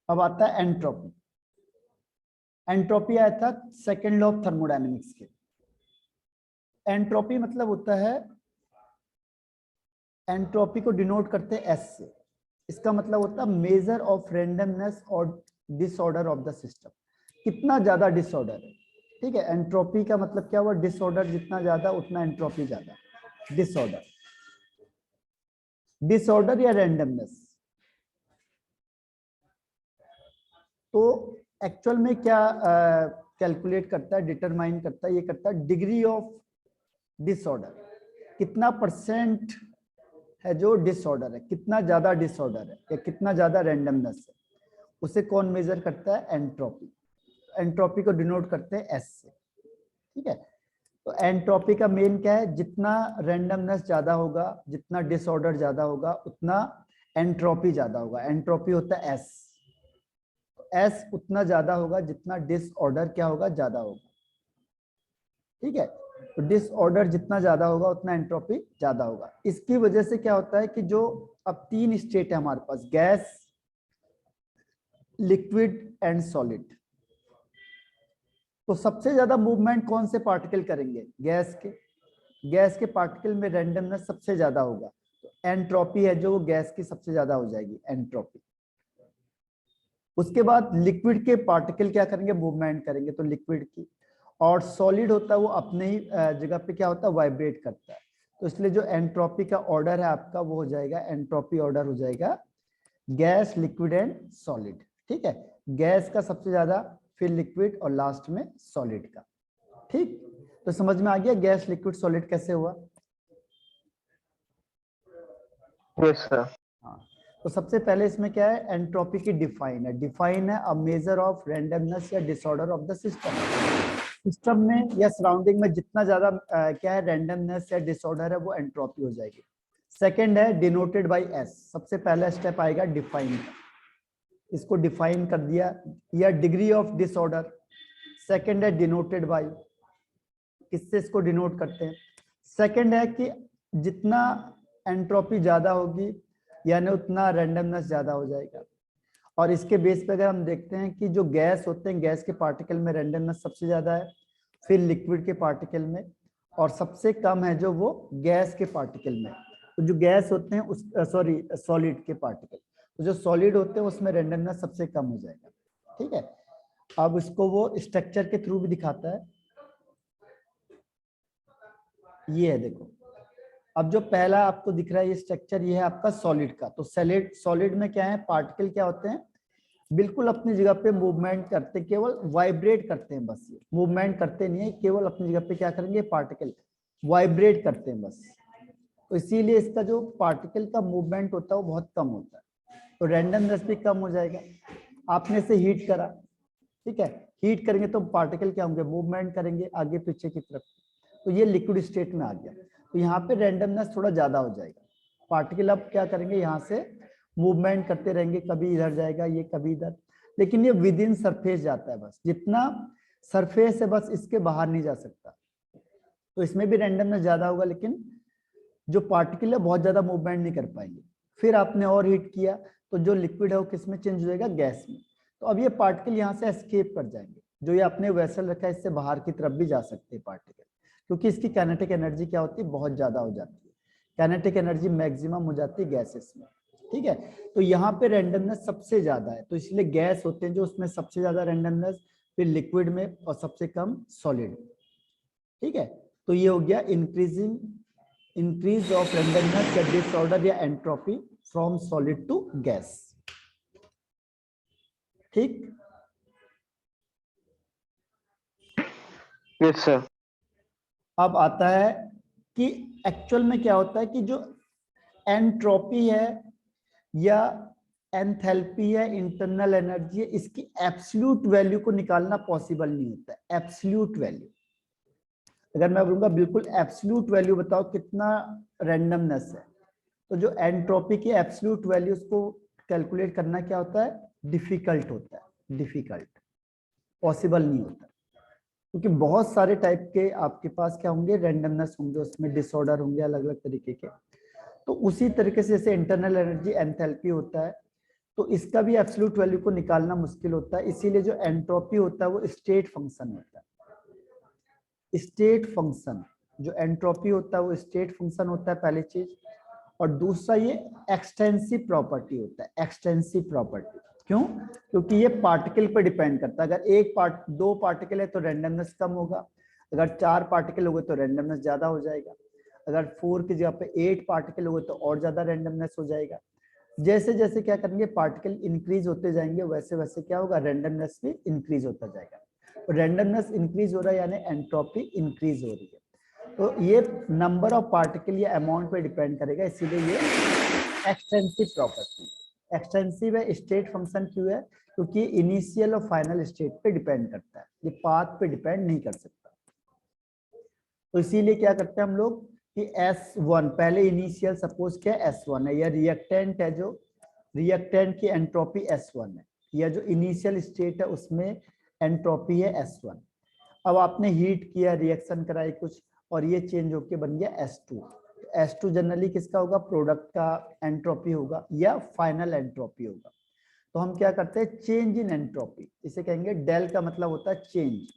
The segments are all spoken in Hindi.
अब आता है एंट्रोपी। एंट्रोपी आया था सेकेंड लॉ ऑफ थर्मोडायनेमिक्स के। एंट्रोपी मतलब होता है, एंट्रोपी को डिनोट करते हैं एस से। इसका मतलब होता है मेजर ऑफ रेंडमनेस और डिसऑर्डर ऑफ द सिस्टम। कितना ज्यादा डिसऑर्डर है, ठीक है। एंट्रोपी का मतलब क्या हुआ, डिसऑर्डर जितना ज्यादा उतना एंट्रोपी ज्यादा। डिसऑर्डर, डिसऑर्डर या रैंडमनेस। तो एक्चुअल में क्या कैलकुलेट करता है, डिटरमाइन करता है, ये करता है डिग्री ऑफ डिसऑर्डर। कितना परसेंट है जो डिसऑर्डर है, कितना ज्यादा डिसऑर्डर है या कितना ज्यादा रैंडमनेस है, उसे कौन मेजर करता है, एंट्रोपी। एंट्रोपी को डिनोट करते हैं एस से, ठीक है। तो एंट्रोपी का मेन क्या है, जितना रैंडमनेस ज्यादा होगा, जितना डिसऑर्डर ज्यादा होगा, उतना एंट्रोपी ज्यादा होगा। एंट्रोपी होता है एस। एस उतना ज्यादा होगा जितना डिसऑर्डर क्या होगा, ज्यादा होगा, ठीक है। तो डिसऑर्डर जितना ज्यादा होगा उतना एंट्रोपी ज्यादा होगा। इसकी वजह से क्या होता है कि जो अब तीन स्टेट है हमारे पास, गैस, लिक्विड एंड सॉलिड। तो सबसे ज्यादा मूवमेंट कौन से पार्टिकल करेंगे, गैस के। गैस के पार्टिकल में रैंडमनेस सबसे ज्यादा होगा, तो एंट्रोपी है जो वो गैस की सबसे ज्यादा हो जाएगी, एंट्रोपी। उसके बाद लिक्विड के पार्टिकल क्या करेंगे, मूवमेंट करेंगे, तो लिक्विड की। और सॉलिड होता है वो अपने ही जगह पे क्या होता है, वाइब्रेट करता है। तो इसलिए जो एंट्रोपी का ऑर्डर है आपका वो हो जाएगा, एंट्रोपी ऑर्डर हो जाएगा गैस, लिक्विड एंड सॉलिड, ठीक है। गैस का सबसे ज्यादा, फिर लिक्विड और लास्ट में सॉलिड का, ठीक। तो समझ में आ गया गैस, लिक्विड, सॉलिड कैसे हुआ। Yes sir. हाँ, तो सबसे पहले इसमें क्या है, एंट्रोपी की डिफाइन है। डिफाइन है अ मेजर ऑफ रैंडमनेस या disorder of the system. System में या सराउंडिंग में जितना ज्यादा क्या है, रैंडमनेस या डिसऑर्डर है, वो एंट्रोपी हो जाएगी। सेकंड है डिनोटेड बाय एस। सबसे पहला स्टेप आएगा डिफाइन का, इसको डिफाइन कर दिया, या डिग्री ऑफ डिसऑर्डर। सेकंड है डिनोटेड बाय, किससे इसको डिनोट करते हैं। सेकंड है कि जितना एंट्रोपी ज्यादा होगी यानी उतना रैंडमनेस ज्यादा हो जाएगा। और इसके बेस पे अगर हम देखते हैं कि जो गैस होते हैं, गैस के पार्टिकल में रैंडमनेस सबसे ज्यादा है, फिर लिक्विड के पार्टिकल में, और सबसे कम है जो वो गैस के पार्टिकल में। तो जो गैस होते हैं उस सॉरी सॉलिड के पार्टिकल, तो जो सॉलिड होते हैं उसमें रैंडमनेस सबसे कम हो जाएगा, ठीक है। अब इसको वो स्ट्रक्चर के थ्रू भी दिखाता है, ये है देखो। अब जो पहला आपको दिख रहा है ये स्ट्रक्चर, ये है आपका सॉलिड का। तो सॉलिड में क्या है, पार्टिकल क्या होते हैं, बिल्कुल अपनी जगह पे मूवमेंट करते, केवल वाइब्रेट करते हैं बस। ये मूवमेंट करते नहीं है, केवल अपनी जगह पे क्या करेंगे, पार्टिकल वाइब्रेट करते हैं बस। तो इसीलिए इसका जो पार्टिकल का मूवमेंट होता है वो बहुत कम होता है, तो रैंडमनेस भी कम हो जाएगा। आपने से हीट करा, ठीक है, हीट करेंगे तो पार्टिकल क्या होंगे, मूवमेंट करेंगे आगे पीछे की तरफ, तो ये लिक्विड स्टेट में आ गया। तो यहाँ पे रैंडमनेस थोड़ा ज्यादा हो जाएगा। पार्टिकल अब क्या करेंगे, यहाँ से मूवमेंट करते रहेंगे, कभी इधर जाएगा ये, कभी इधर, लेकिन ये विद इन सरफेस जाता है बस। जितना सरफेस है बस, इसके बाहर नहीं जा सकता। तो इसमें भी रैंडमनेस ज्यादा होगा, लेकिन जो पार्टिकल है बहुत ज्यादा मूवमेंट नहीं कर पाएंगे। फिर आपने और हीट किया तो जो लिक्विड है वो किस में चेंज हो जाएगा, गैस में। तो अब ये पार्टिकल यहाँ से एस्केप कर जाएंगे, जो ये अपने वेसल रखा है इससे बाहर की तरफ भी जा सकते हैं पार्टिकल, क्योंकि इसकी काइनेटिक एनर्जी क्या होती है, बहुत ज्यादा हो जाती है। काइनेटिक एनर्जी मैक्सिमम हो जाती है गैसेस में, ठीक है। तो यहाँ पे रैंडमनेस सबसे ज्यादा है, तो इसलिए गैस होते हैं जो उसमें सबसे ज्यादा रैंडमनेस, फिर लिक्विड में, और सबसे कम सॉलिड, ठीक है। तो ये हो गया इंक्रीज ऑफ रैंडमनेस या डिसऑर्डर या entropy from solid to gas, ठीक। Yes sir. अब आता है कि एक्चुअल में क्या होता है कि जो एंट्रोपी है या एंथैल्पी है, इंटरनल एनर्जी है, इसकी एब्सोल्यूट वैल्यू को निकालना पॉसिबल नहीं होता है। एब्सोल्यूट वैल्यू, अगर मैं बोलूंगा बिल्कुल एब्सोल्यूट वैल्यू बताओ कितना रैंडमनेस है, तो जो एंट्रोपी की एब्सोल्यूट वैल्यू उसको कैलकुलेट करना क्या होता है, डिफिकल्ट होता है। डिफिकल्ट, पॉसिबल नहीं होता, क्योंकि बहुत सारे टाइप के आपके पास क्या होंगे, रैंडमनेस होंगे, उसमें डिसऑर्डर होंगे अलग अलग तरीके के। तो उसी तरीके से जैसे इंटरनल एनर्जी एंथैल्पी होता है, तो इसका भी एब्सोल्यूट वैल्यू को निकालना मुश्किल होता है, इसीलिए जो एंट्रोपी होता है वो स्टेट फंक्शन होता है। स्टेट फंक्शन, जो एंट्रोपी होता है वो स्टेट फंक्शन होता है पहली चीज। और दूसरा ये एक्सटेंसिव प्रॉपर्टी होता है, एक्सटेंसिव प्रॉपर्टी। क्यों? क्योंकि ये पार्टिकल पर डिपेंड करता है। अगर दो पार्टिकल है तो रैंडमनेस कम होगा, अगर 4 पार्टिकल हो गए तो रैंडमनेस ज्यादा हो जाएगा, अगर 4 की जगह पे 8 पार्टिकल हो गए तो और ज्यादा रैंडमनेस हो जाएगा। जैसे जैसे क्या करेंगे, पार्टिकल इंक्रीज होते जाएंगे, वैसे वैसे क्या होगा, रैंडमनेस भी इंक्रीज होता जाएगा। रैंडमनेस इंक्रीज हो रहा है यानी एंट्रोपी इंक्रीज हो रही है। तो ये नंबर ऑफ पार्टिकल या अमाउंट पे डिपेंड करेगा, इसीलिए ये एक्सटेंसिव प्रॉपर्टी। एक्सटेंसिव है, स्टेट फंक्शन क्यों है? क्योंकि इनिशियल और फाइनल स्टेट पे डिपेंड करता है, ये पाथ पे डिपेंड नहीं कर सकता। तो इसीलिए क्या करते हैं हम लोग कि S1 पहले इनिशियल सपोज क्या S1 है, या रिएक्टेंट है, जो रिएक्टेंट की एंट्रोपी S1 है, या जो इनिशियल स्टेट है उसमें एंट्रोपी है S1। अब आपने हीट किया, रिएक्शन कराई कुछ, और ये चेंज होके बन गया S2। S2 जनरली किसका होगा, प्रोडक्ट का एंट्रोपी होगा या फाइनल एंट्रोपी होगा। तो हम क्या करते हैं, चेंज इन एंट्रोपी, इसे कहेंगे डेल का मतलब होता है change.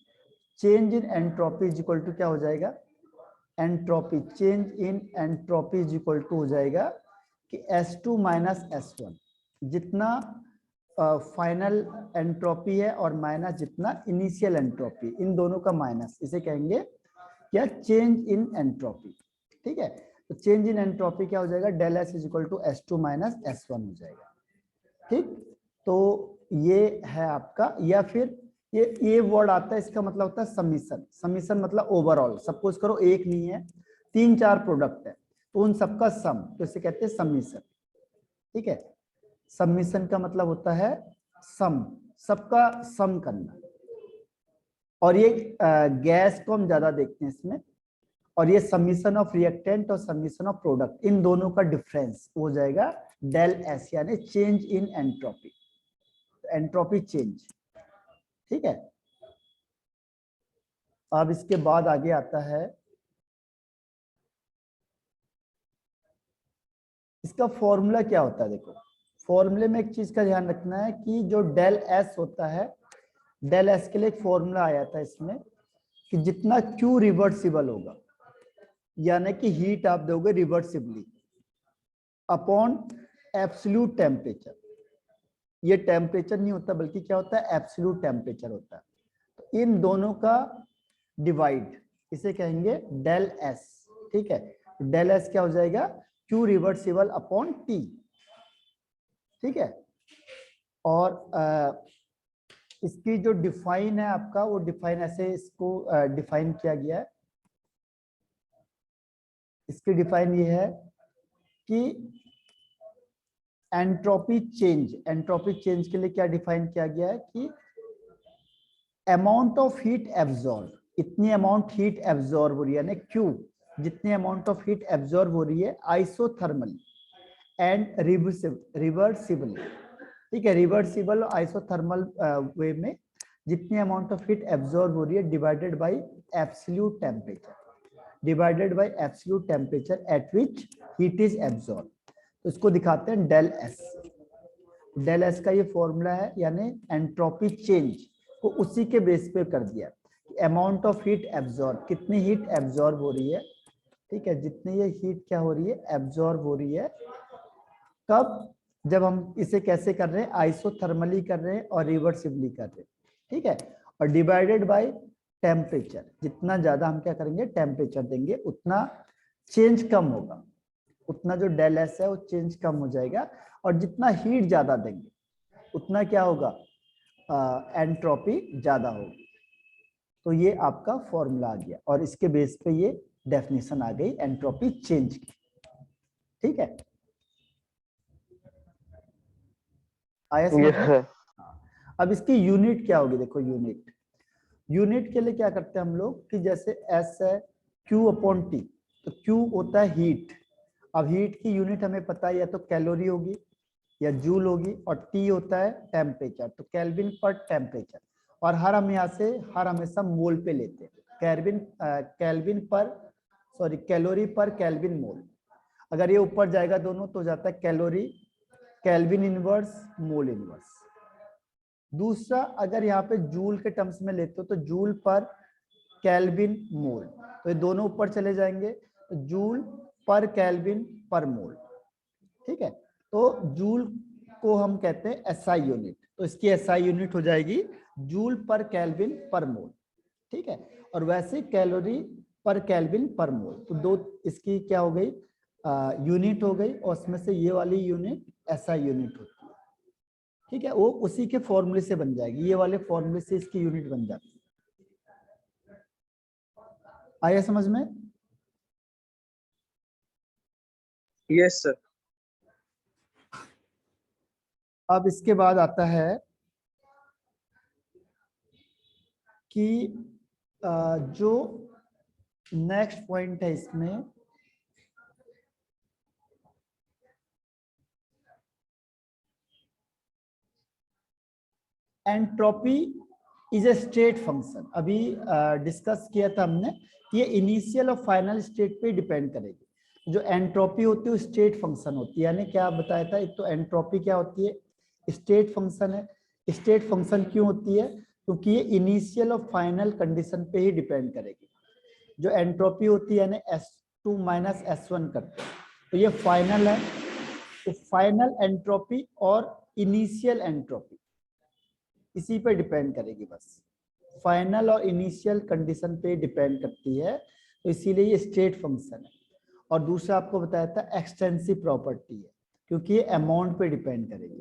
Change in entropy is equal to क्या हो जाएगा, entropy, change in entropy is equal to हो जाएगा कि S2 माइनस S1, जितना फाइनल एंट्रोपी है और माइनस जितना इनिशियल एंट्रोपी, इन दोनों का माइनस, इसे कहेंगे क्या, चेंज इन एंट्रोपी। ठीक है, तो चेंज इन एंट्रोपी क्या हो जाएगा, del S is equal to S2 minus S1 हो जाएगा। ठीक, तो ये है आपका, या फिर ये वर्ड आता है, इसका मतलब होता है समीशन। समीशन मतलब ओवरऑल, सपोज करो एक नहीं है, 3-4 प्रोडक्ट है, तो उन सबका सम, तो इसे कहते हैं समीशन। ठीक है, समीशन का मतलब होता है सम, सबका सम करना। और ये गैस को हम ज्यादा देखते हैं इसमें, और ये समीशन ऑफ रिएक्टेंट और समीशन ऑफ प्रोडक्ट, इन दोनों का डिफरेंस हो जाएगा डेल एस, यानी change in entropy, entropy change. ठीक है, अब इसके बाद आगे आता है, इसका फॉर्मूला क्या होता है। देखो, फॉर्मूले में एक चीज का ध्यान रखना है कि जो डेल एस होता है, डेल एस के लिए एक फॉर्मूला आया था इसमें कि जितना Q रिवर्सिबल होगा, यानी कि हीट आप दोगे रिवर्सिबली अपॉन एब्सोल्यूट टेम्परेचर। ये टेम्परेचर नहीं होता बल्कि क्या होता है, एब्सोल्यूट टेम्परेचर होता है। तो इन दोनों का डिवाइड, इसे कहेंगे डेल एस। ठीक है, डेल एस क्या हो जाएगा, Q रिवर्सिबल अपॉन T। ठीक है, और इसकी जो डिफाइन है आपका, वो डिफाइन ऐसे इसको डिफाइन किया गया है। इसकी डिफाइन ये है कि एंट्रोपी चेंज, एंट्रोपी चेंज के लिए क्या डिफाइन किया गया है कि अमाउंट ऑफ हीट एब्जॉर्ब, इतनी अमाउंट हीट एब्जॉर्ब हो रही है, यानी Q जितनी अमाउंट ऑफ हीट एब्जॉर्ब हो रही है आइसोथर्मली एंड रिवर्सिबली। ठीक है, रिवर्सिबल और आइसोथर्मल वे में जितनी अमाउंट ऑफ हीट एब्जॉर्ब हो रही है divided by absolute temperature, divided by absolute temperature at which heat is absorb. तो इसको दिखाते हैं डेल एस। डेल एस का ये फॉर्मूला है, यानी एंट्रोपी चेंज को उसी के बेस पे कर दिया, अमाउंट ऑफ हीट एब्जॉर्ब, कितनी हीट एब्जॉर्ब हो रही है। ठीक है, जितनी ये हीट क्या हो रही है, एब्जॉर्ब हो रही है, कब, जब हम इसे कैसे कर रहे हैं, आइसोथर्मली कर रहे हैं और रिवर्सिबली कर रहे हैं। ठीक है, और डिवाइडेड बाय टेम्परेचर, जितना ज्यादा हम क्या करेंगे, टेम्परेचर देंगे, उतना चेंज कम होगा, उतना जो डेल एस है वो चेंज कम हो जाएगा, और जितना हीट ज्यादा देंगे उतना क्या होगा, एंट्रोपी ज्यादा होगी। तो ये आपका फॉर्मूला आ गया, और इसके बेस पे ये डेफिनेशन आ गई एंट्रोपी चेंज की। ठीक है, आया समझ यस में? सर। अब इसकी यूनिट क्या होगी, देखो यूनिट, यूनिट के लिए क्या करते हैं हम लोग कि जैसे S है Q अपॉन T, तो Q होता है हीट। अब हीट की यूनिट हमें पता है, या तो कैलोरी होगी या जूल होगी, और T होता है टेम्परेचर, तो केल्विन पर टेम्परेचर। और हर हम यहाँ से हर हमेशा मोल पे लेते हैं, केल्विन पर, सॉरी कैलोरी पर केल्विन मोल। अगर ये ऊपर जाएगा दोनों तो जाता है calorie kelvin inverse, mole inverse. दूसरा, अगर यहाँ पे जूल के टर्म्स में लेते हो तो जूल पर केल्विन मोल, तो ये दोनों ऊपर चले जाएंगे, तो जूल पर केल्विन पर मोल। ठीक है, तो जूल को हम कहते हैं एसआई यूनिट, तो इसकी एसआई यूनिट हो जाएगी जूल पर केल्विन पर मोल। ठीक है, और वैसे कैलोरी पर केल्विन पर मोल, तो दो इसकी क्या हो गई, यूनिट हो गई, और उसमें से ये वाली यूनिट एसआई यूनिट होती है। ठीक है, वो उसी के फॉर्मूले से बन जाएगी, ये वाले फॉर्मूले से इसकी यूनिट बन जाती है। आया समझ में? Yes sir. अब इसके बाद आता है कि जो नेक्स्ट पॉइंट है इसमें, entropy is a state function. अभी डिस्कस किया था हमने कि ये इनिशियल और फाइनल स्टेट पे डिपेंड करेगी। जो एंट्रोपी होती है वो स्टेट फंक्शन होती है, यानी क्या बताया था, एक तो एंट्रोपी क्या होती है, स्टेट फंक्शन है। स्टेट फंक्शन क्यों होती है, क्योंकि ये इनिशियल और फाइनल कंडीशन पे ही डिपेंड करेगी। जो एंट्रोपी होती है यानी S2 माइनस S1 करते हैं, तो ये फाइनल है, तो फाइनल एंट्रोपी और इनिशियल एंट्रोपी इसी पे डिपेंड करेगी, बस फाइनल और इनिशियल कंडीशन पे डिपेंड करती है, तो इसीलिए ये स्टेट फंक्शन है। और दूसरा आपको बताया था एक्सटेंसिव प्रॉपर्टी है, क्योंकि ये अमाउंट पे डिपेंड करेगी।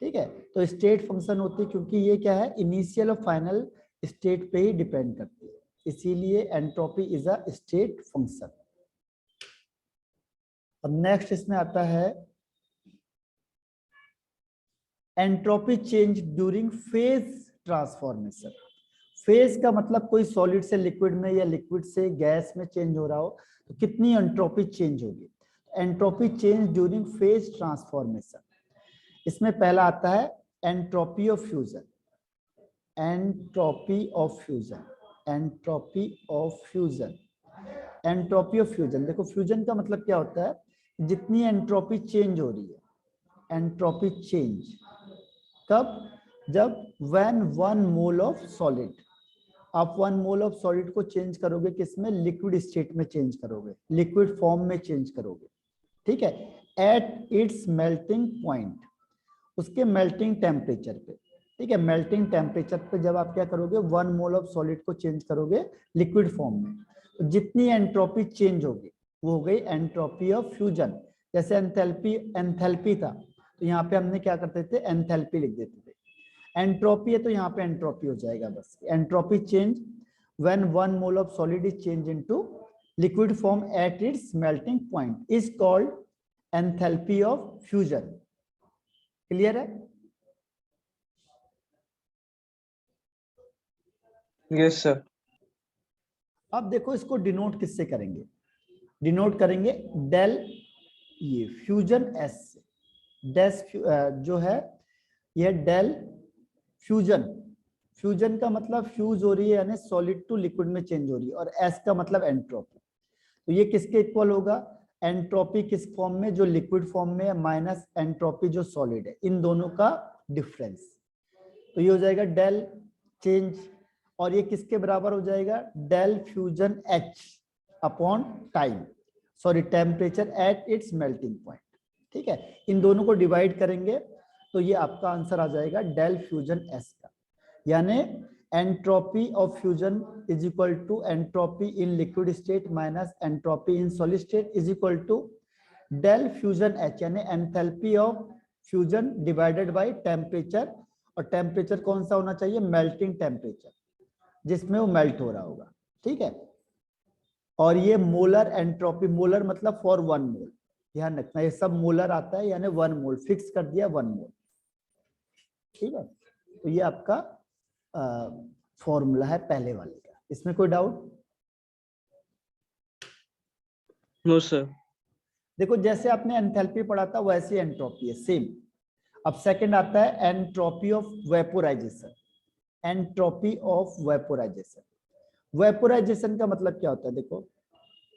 ठीक है, तो स्टेट फंक्शन होती है क्योंकि ये क्या है, इनिशियल और फाइनल स्टेट पे ही डिपेंड करती है, इसीलिए entropy is a state function. अब नेक्स्ट इसमें आता है entropy change during phase transformation. Phase का मतलब कोई सॉलिड से लिक्विड में या लिक्विड से गैस में चेंज हो रहा हो तो कितनी एंट्रोपी चेंज होगी। Entropy change during phase transformation, इसमें पहला आता है entropy of fusion. Entropy of fusion, entropy of fusion, entropy of fusion. देखो फ्यूजन का मतलब क्या होता है, जितनी एंट्रोपी चेंज हो रही है, एंट्रोपी चेंज कब, जब व्हेन 1 मोल ऑफ सॉलिड, आप 1 मोल ऑफ सॉलिड को चेंज करोगे किसमें, लिक्विड स्टेट में चेंज करोगे, लिक्विड फॉर्म में चेंज करोगे। ठीक है, एट इट्स मेल्टिंग पॉइंट, उसके मेल्टिंग टेम्परेचर पे। ठीक है, मेल्टिंग टेम्परेचर पे जब आप क्या करोगे, 1 मोल ऑफ सॉलिड को चेंज करोगे लिक्विड फॉर्म में, तो जितनी एंट्रोपी चेंज होगी वो हो गई एंट्रोपी ऑफ फ्यूजन। जैसे एंथैल्पी, एंथैल्पी था तो यहाँ पे हमने क्या करते थे, एंथैल्पी लिख देते थे। एंट्रोपी है तो यहाँ पे एंट्रोपी हो जाएगा बस। Entropy change when 1 mole of solid is change into liquid form at its melting point is called enthalpy of fusion. Clear है? Yes sir. अब देखो इसको डिनोट किससे करेंगे, डिनोट करेंगे डेल, ये फ्यूजन एस से। डेस जो है यह डेल फ्यूजन, फ्यूजन का मतलब फ्यूज हो रही है यानी सॉलिड टू लिक्विड में चेंज हो रही है, और एस का मतलब एंट्रोपी। तो ये किसके इक्वल होगा, एंट्रोपी किस फॉर्म में, जो लिक्विड फॉर्म में है, माइनस एंट्रोपी जो सॉलिड है, इन दोनों का डिफरेंस। तो ये हो जाएगा डेल चेंज, और ये किसके बराबर हो जाएगा, del fusion H upon time, sorry temperature at its melting point. ठीक है, इन दोनों को डिवाइड करेंगे तो ये आपका आंसर आ जाएगा डेल फ्यूजन एस का, यानी entropy of fusion is equal to entropy in liquid state minus entropy in solid state is equal to del fusion H, यानी enthalpy of fusion divided by temperature, और टेम्परेचर कौन सा होना चाहिए, मेल्टिंग टेम्परेचर जिसमें वो मेल्ट हो रहा होगा। ठीक है, और ये मोलर एंट्रोपी, मोलर मतलब फॉर 1 मोल, ध्यान रखना ये सब मोलर आता है, यानी 1 मोल फिक्स कर दिया 1 मोल। ठीक है, तो ये आपका फॉर्मूला है पहले वाले का, इसमें कोई डाउट? No sir. देखो जैसे आपने एंथैल्पी पढ़ा था वैसे एंट्रोपी है सेम। अब सेकंड आता है entropy of vaporisation. Entropy of vaporisation, vaporisation का मतलब क्या होता है, देखो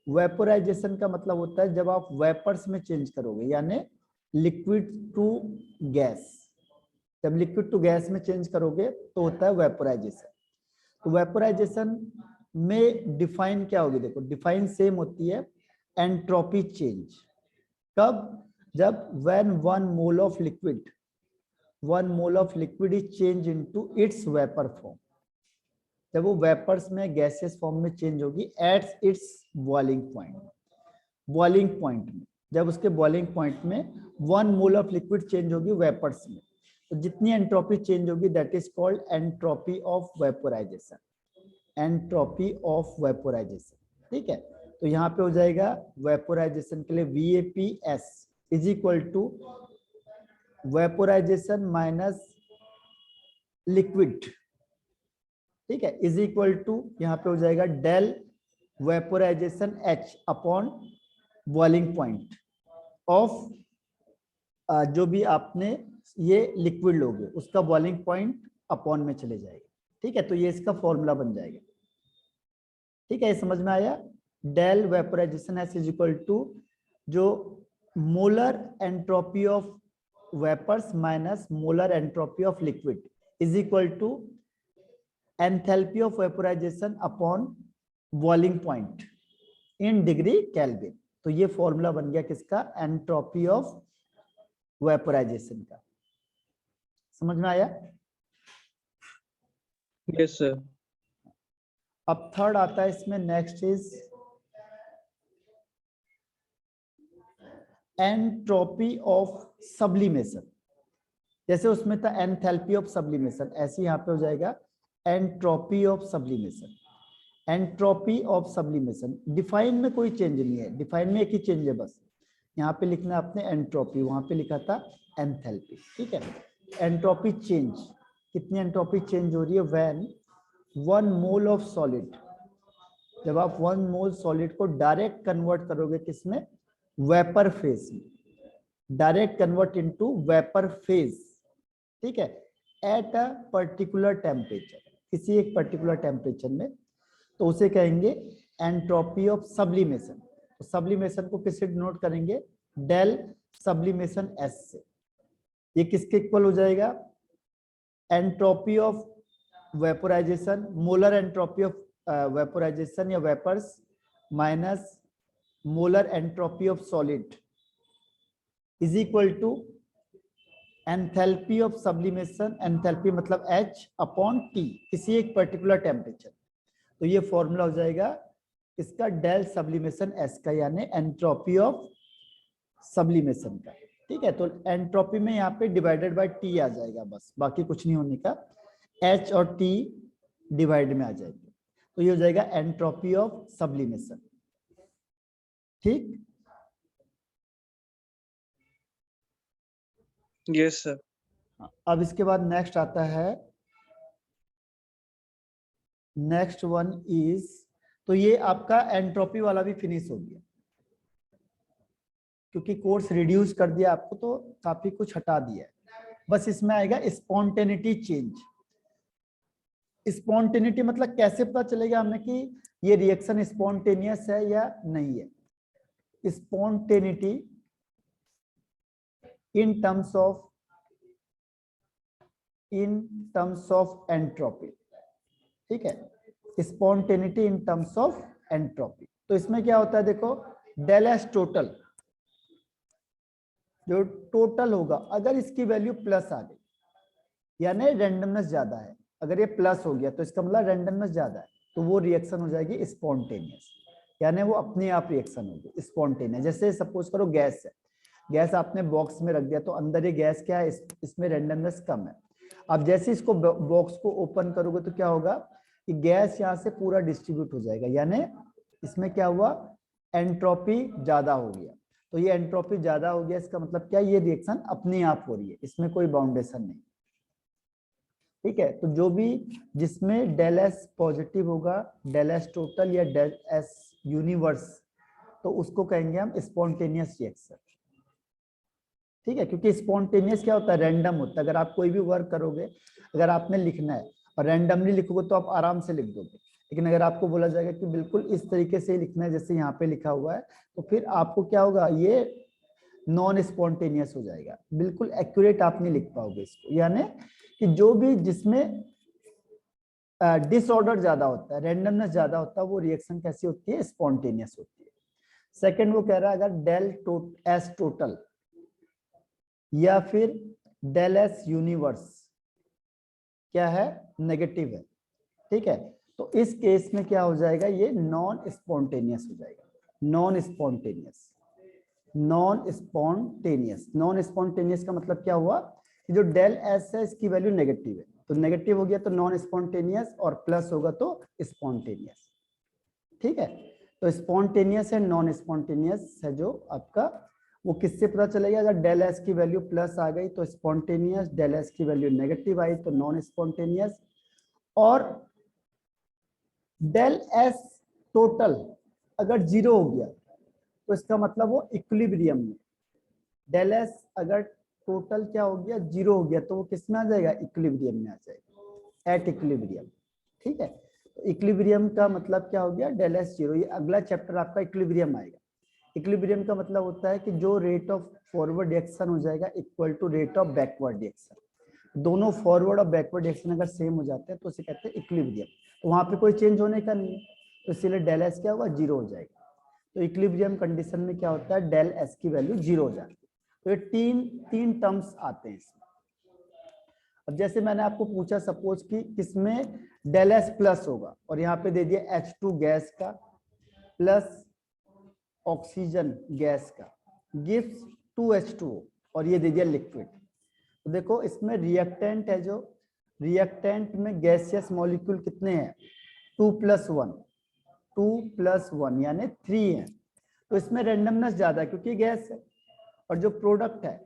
वेपोराइजेशन का मतलब होता है जब आप वेपर्स में चेंज करोगे, यानी लिक्विड टू गैस, जब लिक्विड टू गैस में चेंज करोगे तो होता है वेपोराइजेशन। तो वेपोराइजेशन में डिफाइन क्या होगी, देखो डिफाइन सेम होती है एंट्रोपी चेंज। कब? जब when 1 mole of liquid is change into its vapour form, जब वो वेपर्स में गैसियस फॉर्म में चेंज होगी at its boiling point. Boiling point में, जब उसके बॉइलिंग पॉइंट में 1 मोल ऑफ लिक्विड चेंज होगी वेपर्स में, तो जितनी एंट्रोपी चेंज होगी that is called entropy of vaporisation. Entropy of vaporisation, ठीक है। तो यहाँ पे हो जाएगा वेपोराइजेशन के लिए VAPS is equal to vaporisation minus liquid, ठीक है, इज इक्वल टू यहाँ पे हो जाएगा del vaporisation H upon boiling point of जो भी आपने ये लिक्विड लोगे उसका बॉइलिंग पॉइंट अपॉन में चले जाएगा, ठीक है। तो ये इसका फॉर्मूला बन जाएगा, ठीक है, ये समझ में आया। Del vaporization S is equal to जो molar entropy of vapours minus molar entropy of liquid is equal to enthalpy of vaporization upon boiling point in degree Kelvin. तो ये फॉर्मूला बन गया किसका, एंट्रोपी ऑफ वेपोराइजेशन का। समझ में आया? Yes sir. अब थर्ड आता है इसमें, next is entropy of sublimation. जैसे उसमें था एंथैल्पी ऑफ सब्लिमेशन, ऐसे यहाँ पे हो जाएगा entropy of sublimation. Entropy of sublimation define में कोई चेंज नहीं है, डिफाइन में एक ही चेंज है बस, यहाँ पे लिखना आपने एंट्रोपी, वहां पे लिखा था एंथैल्पी, ठीक है। एंट्रोपी चेंज, कितनी एंट्रोपी चेंज हो रही है, व्हेन 1 मोल ऑफ सॉलिड, जब आप 1 मोल सॉलिड को डायरेक्ट कन्वर्ट करोगे किसमें, वेपर फेज में, direct convert into vapour phase, ठीक है, एट अ पर्टिकुलर टेम्परेचर, किसी एक पर्टिकुलर टेम्परेचर में, तो उसे कहेंगे एंट्रोपी ऑफ सब्लिमेशन। तो सब्लिमेशन को किससे डिनोट करेंगे, डेल सब्लिमेशन एस से। ये किसके इक्वल हो जाएगा, entropy of vaporization, molar entropy of vaporization या vapours minus molar entropy of solid is equal to enthalpy of sublimation, enthalpy मतलब H अपॉन T, किसी एक पर्टिकुलर टेम्परेचर। तो ये फॉर्मूला हो जाएगा इसका डेल सब्लिमेशन S का, यानी एंट्रोपी ऑफ सब्लिमेशन का, ठीक है। तो एंट्रोपी में यहाँ पे डिवाइडेड बाय T आ जाएगा, बस बाकी कुछ नहीं होने का, H और T डिवाइड में आ जाएगी, तो ये हो जाएगा एंट्रोपी ऑफ सब्लिमेशन, ठीक। Yes sir. अब इसके बाद नेक्स्ट आता है, नेक्स्ट वन इज, तो ये आपका एंट्रोपी वाला भी फिनिश हो गया, क्योंकि कोर्स रिड्यूस कर दिया आपको तो काफी कुछ हटा दिया है। बस इसमें आएगा स्पॉन्टेनिटी चेंज। स्पॉन्टेनिटी मतलब कैसे पता चलेगा हमें कि ये रिएक्शन स्पॉन्टेनियस है या नहीं है। Spontaneity in terms of entropy, ठीक है, spontaneity in terms of entropy. तो इसमें क्या होता है, देखो डेल एस टोटल, जो टोटल होगा, अगर इसकी वैल्यू प्लस आ गई यानी रेंडमनेस ज्यादा है, अगर ये प्लस हो गया तो इसका मतलब रेंडमनेस ज्यादा है, तो वो रिएक्शन हो जाएगी स्पॉन्टेनियस, यानी वो अपने आप रिएक्शन होगी स्पॉन्टेनियस। जैसे सपोज करो गैस है, गैस आपने बॉक्स में रख दिया, तो अंदर ये गैस क्या है, इसमें रेंडमनेस कम है। अब जैसे इसको बॉक्स को ओपन करोगे तो क्या होगा कि गैस यहाँ से पूरा डिस्ट्रीब्यूट हो जाएगा, यानी इसमें क्या हुआ, एंट्रोपी ज्यादा हो गया। तो ये एंट्रोपी ज्यादा हो गया, इसका मतलब क्या, ये रिएक्शन अपने आप हो रही है, इसमें कोई बाउंडेशन नहीं, ठीक है। तो जो भी जिसमें डेल एस पॉजिटिव होगा, डेल एस टोटल या डेल एस यूनिवर्स, तो उसको कहेंगे हम स्पॉन्टेनियस रिएक्शन, ठीक है। क्योंकि स्पॉन्टेनियस क्या होता है, रैंडम होता है। अगर आप कोई भी वर्क करोगे, अगर आपने लिखना है और रैंडमली लिखोगे तो आप आराम से लिख दोगे, लेकिन अगर आपको बोला जाएगा कि बिल्कुल इस तरीके से लिखना है जैसे यहाँ पे लिखा हुआ है, तो फिर आपको क्या होगा, ये नॉन स्पॉन्टेनियस हो जाएगा। बिल्कुल एक्यूरेट आप नहीं लिख पाओगे इसको, यानी कि जो भी जिसमें डिसऑर्डर ज्यादा होता है, रेंडमनेस ज्यादा होता है, वो रिएक्शन कैसी होती है, स्पॉन्टेनियस होती है। सेकंड वो कह रहा है अगर डेल एस टोटल या फिर डेल एस यूनिवर्स क्या है, नेगेटिव है, ठीक है, तो इस केस में क्या हो जाएगा, ये नॉन स्पॉन्टेनियस हो जाएगा। Non spontaneous, non spontaneous, non spontaneous का मतलब क्या हुआ कि जो डेल एस है इसकी वैल्यू नेगेटिव है, तो नेगेटिव हो गया तो नॉन स्पॉन्टेनियस, और प्लस होगा तो स्पॉन्टेनियस, ठीक है। तो स्पॉन्टेनियस है, नॉन स्पॉन्टेनियस है जो आपका, वो किससे पता चलेगा, अगर डेल एस की वैल्यू प्लस आ गई तो स्पॉन्टेनियस, डेल एस की वैल्यू नेगेटिव आई तो नॉन स्पॉन्टेनियस, और डेल एस टोटल अगर जीरो हो गया तो इसका मतलब वो इक्विलिब्रियम में, डेल एस अगर टोटल क्या हो गया, जीरो हो गया, तो वो किस में आ जाएगा, इक्विलिब्रियम में आ जाएगा, एट इक्विलिब्रियम, ठीक है। तो इक्विलिब्रियम का मतलब क्या हो गया, डेल एस जीरो। ये अगला चैप्टर आपका इक्विलिब्रियम आएगा। इक्विलिब्रियम का मतलब होता है कि जो रेट ऑफ फॉरवर्ड रिएक्शन हो जाएगा equal to rate of backward reaction, दोनों फॉरवर्ड और बैकवर्ड रिएक्शन अगर सेम हो जाते हैं तो उसे कहते हैं इक्विलिब्रियम। तो वहां पे कोई चेंज होने का नहीं है, तो इसीलिए डेल एस क्या होगा, जीरो हो जाएगा। तो इक्विलिब्रियम कंडीशन में क्या होता है, डेल एस की वैल्यू जीरो हो जाती है। तो ये तीन टर्म्स आते हैं इसमें। अब जैसे मैंने आपको पूछा सपोज कि किसमें डेल एस प्लस होगा, और यहाँ पे दे दिया H2 गैस का प्लस ऑक्सीजन गैस का गिव्स 2H2O, और ये दे दिया लिक्विड। तो देखो इसमें रिएक्टेंट है, जो रिएक्टेंट में गैसियस मॉलिक्यूल कितने हैं, 2+1, 2+1 यानी 3 है। तो इसमें रेंडमनेस ज्यादा है क्योंकि गैस है, और जो प्रोडक्ट है,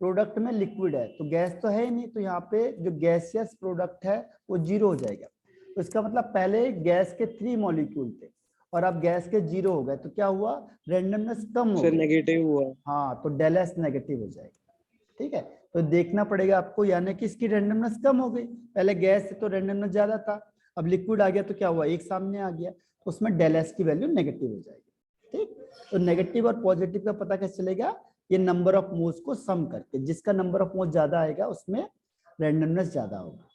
प्रोडक्ट में लिक्विड है, तो गैस तो है ही नहीं, तो यहाँ पे जो गैसियस प्रोडक्ट है वो जीरो हो जाएगा। तो इसका मतलब पहले गैस के 3 मॉलिक्यूल थे और अब गैस के 0 हो गए, तो क्या हुआ, रेंडमनेस कम हो सर गई, नेगेटिव हुआ। हाँ, तो डेल एस नेगेटिव हो जाएगा, ठीक है। तो देखना पड़ेगा आपको, यानी कि इसकी रेंडमनेस कम हो गई, पहले गैस तो रेंडमनेस ज्यादा था, अब लिक्विड आ गया तो क्या हुआ, एक सामने आ गया, तो उसमें डेल एस की वैल्यू नेगेटिव हो जाएगी, ठीक। तो नेगेटिव और पॉजिटिव का पता कैसे चलेगा, ये नंबर ऑफ मोल्स को सम करके, जिसका नंबर ऑफ मोल्स ज्यादा आएगा उसमें रेंडमनेस ज्यादा होगा।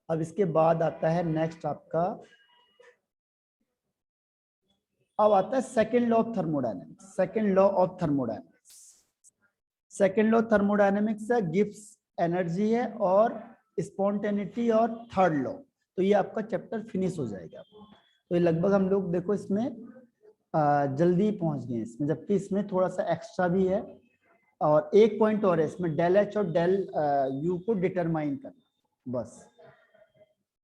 अब इसके बाद आता है नेक्स्ट आपका, अब आता है second law of thermodynamics. Second law of thermodynamics, second law thermodynamics है, गिव्स एनर्जी है और स्पॉन्टेनिटी, और थर्ड लॉ। तो ये आपका चैप्टर फिनिश हो जाएगा। तो ये लगभग हम लोग देखो इसमें जल्दी पहुंच गए इसमें, जबकि इसमें थोड़ा सा एक्स्ट्रा भी है, और एक पॉइंट और है इसमें, डेल एच और डेल यू को डिटरमाइन करना, बस।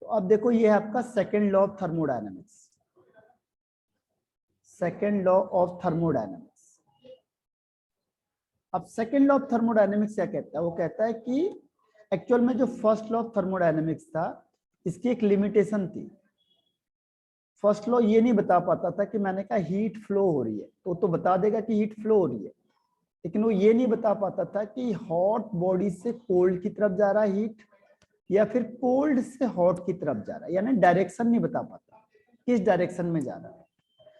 तो अब देखो ये है आपका second law of thermodynamics. Second law of thermodynamics, अब सेकंड लॉ ऑफ थर्मोडायनेमिक्स क्या कहता है, वो कहता है कि एक्चुअल में जो फर्स्ट लॉ ऑफ थर्मोडायनेमिक्स था इसकी एक लिमिटेशन थी। फर्स्ट लॉ ये नहीं बता पाता था कि मैंने कहा हीट फ्लो हो रही है तो बता देगा कि हीट फ्लो हो रही है, लेकिन वो ये नहीं बता पाता था कि हॉट बॉडी से कोल्ड की तरफ जा रहा है हीट, या फिर कोल्ड से हॉट की तरफ जा रहा है, यानी डायरेक्शन नहीं बता पाता किस डायरेक्शन में जा रहा है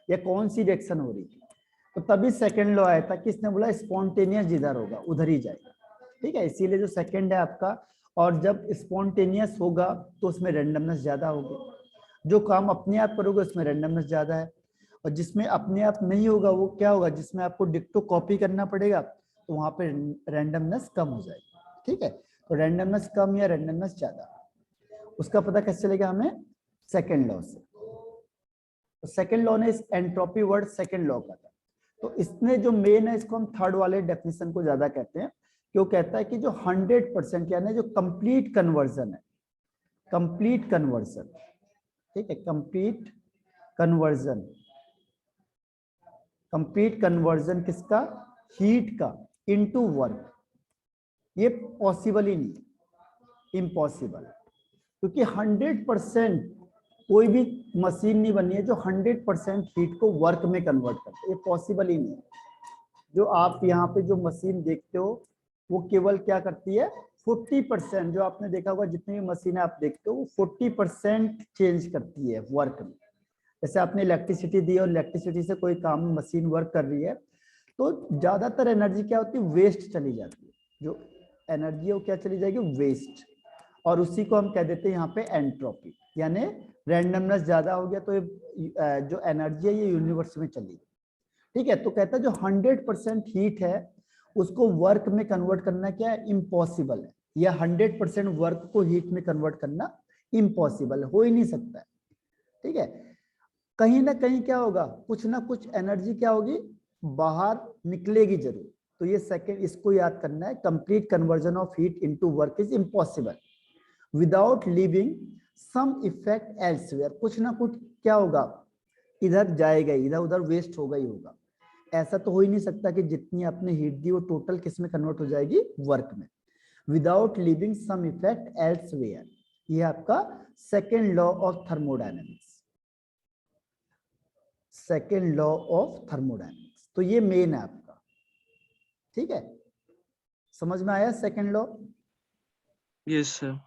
या कौन सी डायरेक्शन हो रही है। तो तभी सेकंड लॉ आया था कि इसने बोला स्पॉन्टेनियस जिधर होगा उधर ही जाएगा, ठीक है। इसीलिए जो सेकंड है आपका, और जब स्पॉन्टेनियस होगा तो उसमें रेंडमनेस ज्यादा होगी, जो काम अपने आप करोगे उसमें रेंडमनेस ज्यादा है, और जिसमें अपने आप नहीं होगा वो क्या होगा, जिसमें आपको डिक्टो कॉपी करना पड़ेगा तो वहां पे रेंडमनेस कम हो जाएगी, ठीक है। तो रेंडमनेस कम या रेंडमनेस ज्यादा, उसका पता कैसे चलेगा हमें, सेकंड लॉ से। तो सेकंड लॉ ने इस एंट्रोपी वर्ड सेकंड लॉ का था, तो इसने जो मेन है इसको हम थर्ड वाले डेफिनेशन को ज्यादा कहते हैं, क्यों कहता है कि जो 100% यानी जो कंप्लीट कन्वर्जन है, कंप्लीट कन्वर्जन, ठीक है, कंप्लीट कन्वर्जन, कंप्लीट कन्वर्जन किसका, हीट का इनटू वर्क, ये पॉसिबल ही नहीं, इम्पॉसिबल, क्योंकि 100% कोई भी मशीन नहीं बनी है जो 100% हीट को वर्क में कन्वर्ट करते, ये पॉसिबल ही नहीं। जो आप यहाँ पे जो मशीन देखते हो वो केवल क्या करती है, 40%, जो आपने देखा होगा जितनी भी मशीनें आप देखते हो वो 40% चेंज करती है वर्क में। जैसे आपने इलेक्ट्रिसिटी दी और इलेक्ट्रिसिटी से कोई काम मशीन वर्क कर रही है तो ज्यादातर एनर्जी क्या होती है, वेस्ट चली जाती है। जो एनर्जी है वो क्या चली जाएगी, वेस्ट, और उसी को हम कह देते हैं यहाँ पे एंट्रोपी, यानी रैंडमनेस ज्यादा हो गया तो ये जो एनर्जी है ये यूनिवर्स में चली गई। ठीक है, तो कहता है जो 100% हीट है उसको वर्क में कन्वर्ट करना क्या है, इम्पॉसिबल है, या 100% वर्क को हीट में कन्वर्ट करना इम्पॉसिबल है, हो ही नहीं सकता है। ठीक है, कहीं ना कहीं क्या होगा, कुछ ना कुछ एनर्जी क्या होगी, बाहर निकलेगी जरूर। तो ये सेकंड, इसको याद करना है, complete conversion of heat into work is impossible without leaving some effect elsewhere. कुछ ना कुछ क्या होगा, इधर जाएगा, इधर उधर वेस्ट होगा ही होगा। ऐसा तो हो ही नहीं सकता कि जितनी आपने हीट दी वो टोटल किस में कन्वर्ट हो जाएगी, वर्क में, without leaving some effect elsewhere. ये आपका second law of thermodynamics, second law of thermodynamics. तो ये मेन है आपका। ठीक है, समझ में आया सेकेंड लॉ? Yes sir.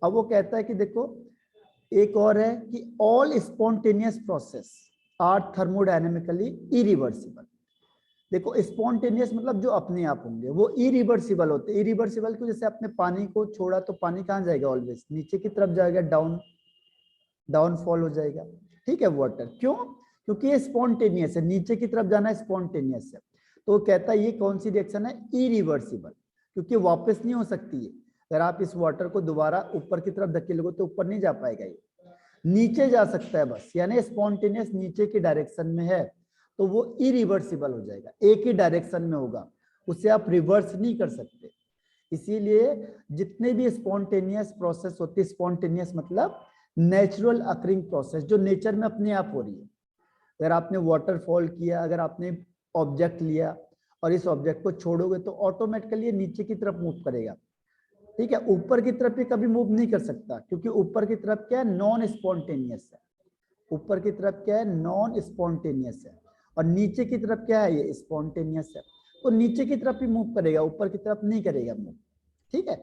अब वो कहता है कि देखो एक और है कि all spontaneous process are thermodynamically irreversible. देखो स्पॉन्टेनियस मतलब जो अपने आप होंगे, वो इरिवर्सिबल होते हैं। इरिवर्सिबल क्यों, जैसे आपने पानी को छोड़ा तो पानी कहाँ जाएगा, ऑलवेज नीचे की तरफ जाएगा, डाउनफॉल हो जाएगा। ठीक है, वाटर क्यों, क्योंकि ये स्पॉन्टेनियस है, नीचे की तरफ जाना स्पॉन्टेनियस है। तो वो कहता है ये कौन सी रिएक्शन है, इरिवर्सिबल, क्योंकि वापस नहीं हो सकती है। अगर आप इस वाटर को दोबारा ऊपर की तरफ धकेलोगे तो ऊपर नहीं जा पाएगा, ये नीचे जा सकता है बस, यानी स्पॉन्टेनियस नीचे की डायरेक्शन में है तो वो इरिवर्सिबल हो जाएगा, एक ही डायरेक्शन में होगा, उसे आप रिवर्स नहीं कर सकते। इसीलिए जितने भी स्पॉन्टेनियस प्रोसेस होती है, स्पॉन्टेनियस मतलब नेचुरल अकरिंग प्रोसेस, जो नेचर में अपने आप हो रही है। अगर आपने वाटरफॉल किया, अगर आपने ऑब्जेक्ट लिया और इस ऑब्जेक्ट को छोड़ोगे तो ऑटोमेटिकली नीचे की तरफ मूव करेगा। ठीक है, ऊपर की तरफ ये कभी मूव नहीं कर सकता, क्योंकि ऊपर की तरफ क्या है, नॉन स्पॉन्टेनियस है। ऊपर की तरफ क्या है, नॉन स्पॉन्टेनियस है, और नीचे की तरफ क्या है, ये स्पॉन्टेनियस है। तो नीचे की तरफ ही मूव करेगा, ऊपर की तरफ नहीं करेगा मूव। ठीक है,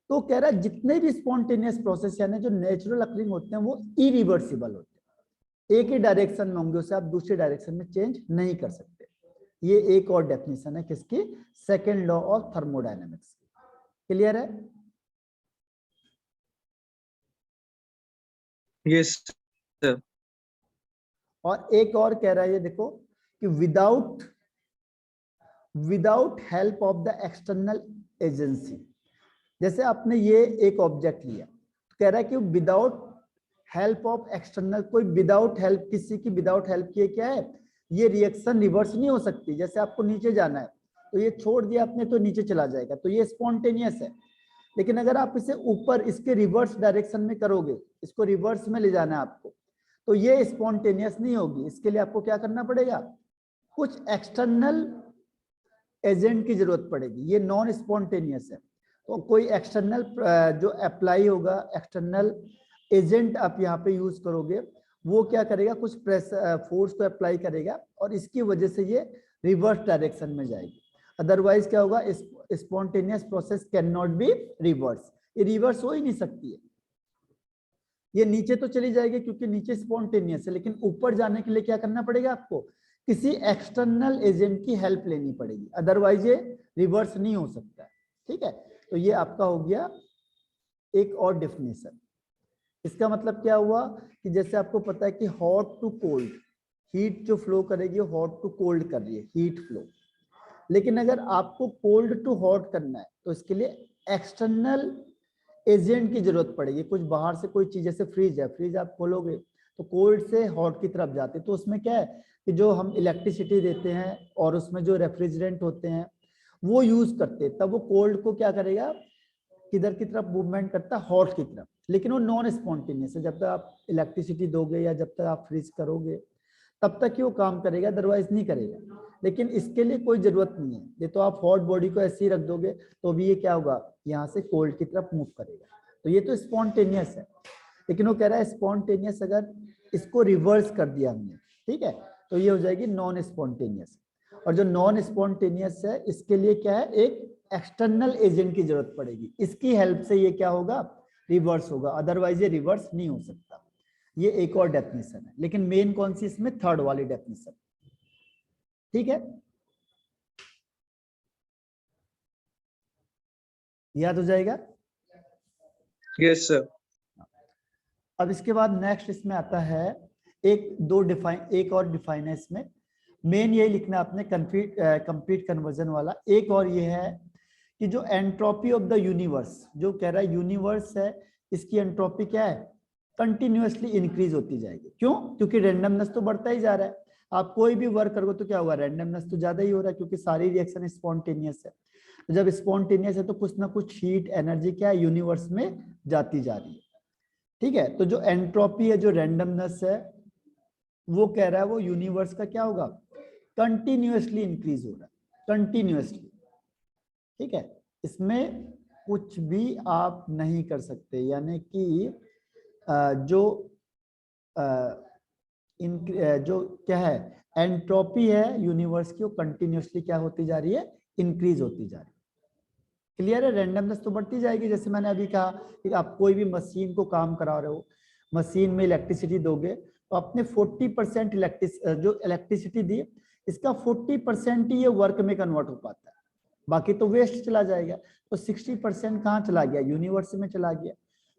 तो कह रहा है जितने भी स्पॉन्टेनियस प्रोसेस यानी जो नेचुरल अकरिंग होते हैं वो इरिवर्सिबल होते हैं, एक ही डायरेक्शन में होंगे, उसे आप दूसरे डायरेक्शन में चेंज नहीं कर सकते। ये एक और डेफिनेशन है किसकी, second law of thermodynamics. Clear है? Yes sir. और एक और कह रहा है ये देखो कि without help of the external agency. जैसे आपने ये एक ऑब्जेक्ट लिया, कह रहा है कि विदाउट हेल्प ऑफ एक्सटर्नल, कोई विदाउट हेल्प, किसी की विदाउट हेल्प किए क्या है, ये रिएक्शन रिवर्स नहीं हो सकती। जैसे आपको नीचे जाना है तो ये छोड़ दिया आपने तो नीचे चला जाएगा, तो ये स्पॉन्टेनियस है। लेकिन अगर आप इसे ऊपर इसके रिवर्स डायरेक्शन में करोगे, इसको रिवर्स में ले जाना है आपको, तो ये स्पॉन्टेनियस नहीं होगी। इसके लिए आपको क्या करना पड़ेगा, कुछ एक्सटर्नल एजेंट की जरूरत पड़ेगी। ये नॉन स्पॉन्टेनियस है, तो कोई एक्सटर्नल जो अप्लाई होगा, एक्सटर्नल एजेंट आप यहाँ पे यूज करोगे, वो क्या करेगा, कुछ प्रेस फोर्स को अप्लाई करेगा और इसकी वजह से ये रिवर्स डायरेक्शन में जाएगी। अदरवाइज क्या होगा, spontaneous process can not be reverse, ये रिवर्स हो ही नहीं सकती है। ये नीचे तो चली जाएगी क्योंकि नीचे स्पॉन्टेनियस है, लेकिन ऊपर जाने के लिए क्या करना पड़ेगा आपको, किसी एक्सटर्नल एजेंट की हेल्प लेनी पड़ेगी, अदरवाइज ये रिवर्स नहीं हो सकता है। ठीक है, तो ये आपका हो गया एक और डेफिनेशन। इसका मतलब क्या हुआ कि जैसे आपको पता है कि हॉट टू कोल्ड, हीट जो फ्लो करेगी हॉट टू कोल्ड कर रही है, हीट फ्लो। लेकिन अगर आपको कोल्ड टू हॉट करना है तो इसके लिए एक्सटर्नल एजेंट की जरूरत पड़ेगी, कुछ बाहर से कोई चीज, जैसे फ्रिज है, फ्रिज आप खोलोगे तो कोल्ड से हॉट की तरफ जाते, तो उसमें क्या है कि जो हम इलेक्ट्रिसिटी देते हैं और उसमें जो रेफ्रिजरेंट होते हैं वो यूज करते हैं, तब वो कोल्ड को क्या करेगा, किधर की तरफ मूवमेंट करता है, हॉट की तरफ। लेकिन वो नॉन स्पॉन्टेनियस है, जब तक आप इलेक्ट्रिसिटी दोगे या जब तक आप फ्रीज करोगे तब तक ही वो काम करेगा, अदरवाइज नहीं करेगा। लेकिन इसके लिए कोई जरूरत नहीं है, ये तो आप हॉट बॉडी को ऐसे ही रख दोगे तो भी ये क्या होगा, यहाँ से कोल्ड की तरफ मूव करेगा। तो ये तो स्पॉन्टेनियस है। लेकिन वो कह रहा है स्पॉन्टेनियस अगर इसको रिवर्स कर दिया हमने, ठीक है, तो ये हो जाएगी नॉन स्पॉन्टेनियस। और जो नॉन स्पॉन्टेनियस है इसके लिए क्या है, एक एक्सटर्नल एजेंट की जरूरत पड़ेगी, इसकी हेल्प से ये क्या होगा, रिवर्स होगा, अदरवाइज ये रिवर्स नहीं हो सकता। ये एक और डेफिनेशन है, लेकिन मेन कौन सी इसमें, थर्ड वाली डेफिनेशन। ठीक है, याद हो जाएगा। Yes, sir. अब इसके बाद नेक्स्ट इसमें आता है एक और डिफाइन है इसमें। मेन यही लिखना आपने कंप्लीट कन्वर्जन वाला। एक और ये है कि जो एंट्रोपी ऑफ द यूनिवर्स, जो कह रहा है यूनिवर्स है, इसकी एंट्रोपी क्या है, कंटिन्यूअसली इंक्रीज होती जाएगी। क्यों? क्योंकि रेंडमनेस तो बढ़ता ही जा रहा है। आप कोई भी वर्क करोगे तो क्या होगा, रेंडमनेस तो ज्यादा ही हो रहा है, क्योंकि सारी रिएक्शन स्पॉन्टेनियस है। तो जब स्पॉन्टेनियस है तो कुछ ना कुछ हीट एनर्जी क्या है, यूनिवर्स में जाती जा रही है। ठीक है, तो जो एंट्रोपी है, जो रेंडमनेस है, वो कह रहा है वो यूनिवर्स का क्या होगा, कंटिन्यूअसली इंक्रीज हो रहा है, कंटिन्यूअसली। ठीक है, इसमें कुछ भी आप नहीं कर सकते, यानी कि जो क्या है एंट्रोपी है यूनिवर्स की, वो कंटिन्यूअसली क्या होती जा रही है, इंक्रीज होती जा रही है। क्लियर है? रेंडमनेस तो बढ़ती जाएगी। जैसे मैंने अभी कहा कि आप कोई भी मशीन को काम करा रहे हो, मशीन में इलेक्ट्रिसिटी दोगे तो आपने 40% जो इलेक्ट्रिसिटी दी, इसका 40% ही ये वर्क में कन्वर्ट हो पाता है, बाकी तो वेस्ट चला जाएगा। तो 60% कहाँ चला गया, यूनिवर्स में चला गया।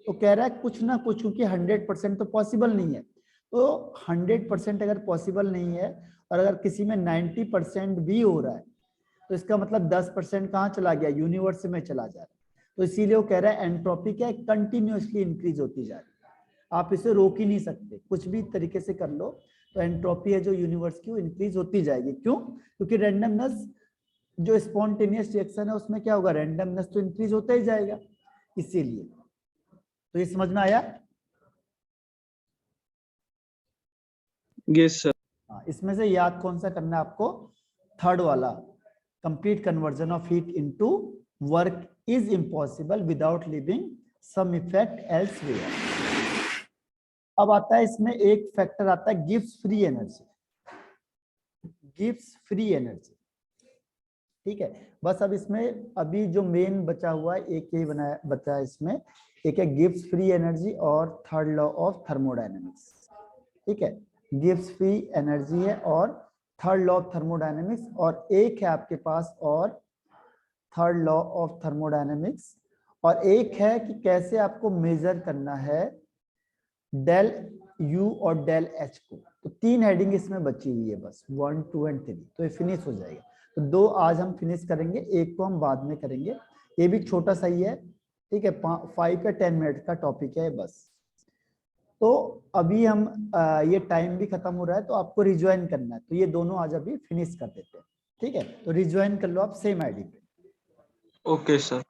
तो कह रहा है कुछ ना कुछ, क्योंकि 100% तो पॉसिबल नहीं है, तो 100% अगर पॉसिबल नहीं है और अगर किसी में 90% भी हो रहा है, तो इसका मतलब 10% कहाँ चला गया, यूनिवर्स में चला जा रहा है। तो इसीलिए वो कह रहा है एंट्रोपी क्या है, कंटिन्यूअसली इंक्रीज होती जा रही है, आप इसे रोक ही नहीं सकते, कुछ भी तरीके से कर लो। तो एंट्रोपी है जो यूनिवर्स की, वो इंक्रीज होती जाएगी। क्यों? क्योंकि रेंडमनेस, जो स्पॉन्टेनियस रिएक्शन है उसमें क्या होगा, रेंडमनेस तो इंक्रीज होता ही जाएगा, इसीलिए। तो ये समझ में आया? Yes, sir. हाँ, इसमें से याद कौन सा करना है आपको, थर्ड वाला, complete conversion of heat into work is impossible without leaving some effect elsewhere. अब आता है इसमें एक फैक्टर आता है, gives free energy, gives free energy. ठीक है, बस अब इसमें अभी जो मेन बचा हुआ है, एक ही बनाया बचा है इसमें, एक है गिव्स फ्री एनर्जी और थर्ड लॉ ऑफ थर्मोडायनेमिक्स। ठीक है, गिव्स फ्री एनर्जी है और थर्ड लॉ ऑफ थर्मोडायनेमिक्स, और एक है आपके पास और थर्ड लॉ ऑफ थर्मोडायनेमिक्स, और एक है कि कैसे आपको मेजर करना है डेल यू और डेल एच को। तो 3 हेडिंग इसमें बची हुई है बस, 1, 2 एंड 3, तो ये फिनिश हो जाएगा। तो 2 आज हम फिनिश करेंगे, एक को हम बाद में करेंगे, ये भी छोटा सा ही है। ठीक है, 5 या 10 मिनट का टॉपिक है बस। तो अभी हम ये टाइम भी खत्म हो रहा है, तो आपको रिज्वाइन करना है, तो ये दोनों आज अभी फिनिश कर देते हैं। ठीक है, तो रिज्वाइन कर लो आप सेम आईडी पे। Okay, sir.